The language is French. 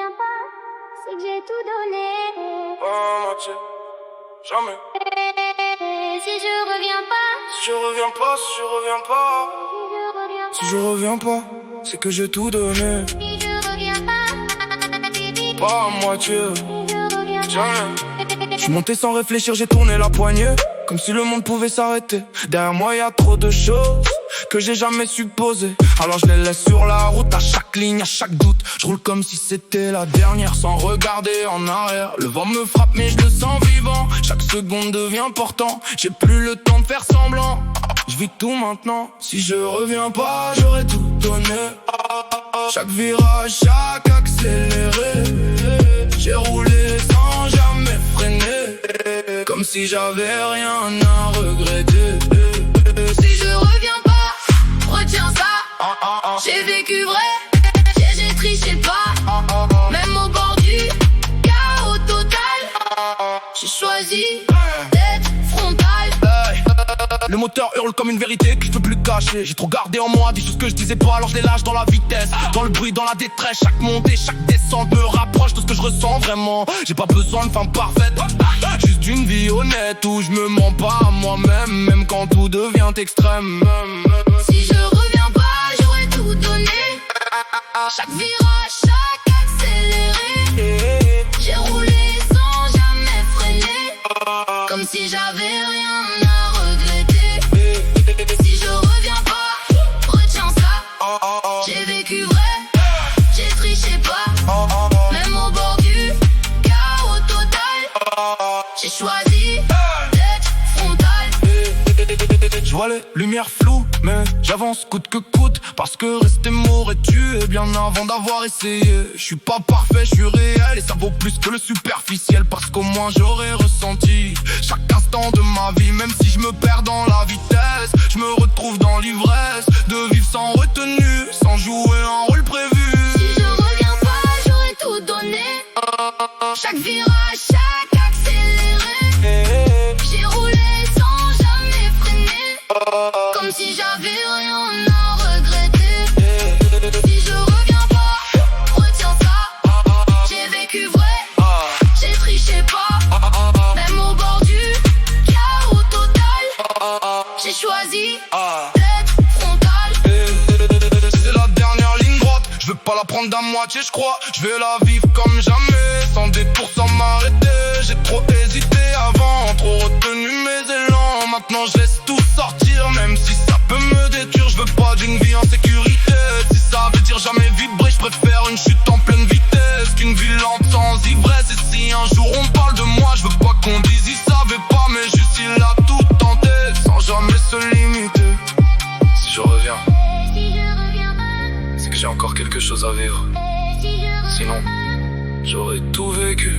reviens pas, c'est que j'ai tout donné. Pas à moitié, jamais. Si je reviens pas, Si je reviens pas, si je reviens pas, si je reviens si je reviens pas, c'est que j'ai tout donné. si je reviens pas, Pas à moitié, si je reviens pas. jamais. Je suis monté sans réfléchir, j'ai tourné la poignée, comme si le monde pouvait s'arrêter. Derrière moi y a trop de choses que j'ai jamais supposées. Alors je les laisse sur la route, à chaque ligne, à chaque doute. Je roule comme si c'était la dernière, sans regarder en arrière. Le vent me frappe mais je le sens vivant. Chaque seconde devient important, j'ai plus le temps de faire semblant. Je vis tout maintenant, si je reviens pas, j'aurais tout donné. Chaque virage, chaque accéléré, j'ai roulé sans jamais freiner, comme si j'avais rien à regretter. Si je reviens pas, retiens ça. J'ai vécu vrai, j'ai triché pas. Même au bord du chaos total, j'ai choisi d'être frontal. Le moteur hurle comme une vérité que je peux plus cacher. J'ai trop gardé en moi des choses que je disais pas, alors je les lâche dans la vitesse, dans le bruit, dans la détresse. Chaque montée, chaque descente me rapproche de ce que je ressens vraiment. J'ai pas besoin de femme parfaite, juste d'une vie honnête où je me mens pas à moi-même, même quand tout devient extrême. Si je reviens pas, j'aurais tout donné. Chaque virage, chaque accéléré, j'ai roulé sans jamais freiner, comme si j'avais rien à regretter. Si je reviens pas, retiens ça. J'ai vécu vrai, j'ai triché pas. Même au bord du chaos total, j'ai choisi d'être frontal. Je vois les lumières floues, mais j'avance coûte que coûte, parce que rester m'aurait tué bien avant d'avoir essayé. Je suis pas parfait, je suis réel, et ça vaut plus que le superficiel, parce qu'au moins j'aurais ressenti chaque instant de ma vie. Même si je me perds dans la vitesse, je me retrouve dans l'ivresse de vivre sans retenue, sans jouer un rôle prévu. Si je reviens pas, j'aurais tout donné. Chaque virage, chaque accéléré, j'ai roulé sans jamais freiner, comme si j'avais rien à regretter. Si je reviens pas, retiens ça. J'ai vécu vrai, j'ai triché pas. Même au bord du chaos total, j'ai choisi d'être frontal. C'est la dernière ligne droite, je veux pas la prendre à moitié, je crois. Je vais la vivre comme jamais, sans détour, sans m'arrêter. J'ai trop hésité avant, trop retenu mes élans. Maintenant je laisse tout sortir, même si ça peut me détruire. Je veux pas d'une vie en sécurité, si ça veut dire jamais vibrer. Je préfère une chute en pleine vitesse qu'une vie lente sans ivresse. Et si un jour on parle de moi, je veux pas qu'on dise il savait pas, mais juste il a tout tenté, sans jamais se limiter. Si je reviens, Si je reviens pas, c'est que j'ai encore quelque chose à vivre. si je reviens Sinon, j'aurais tout vécu.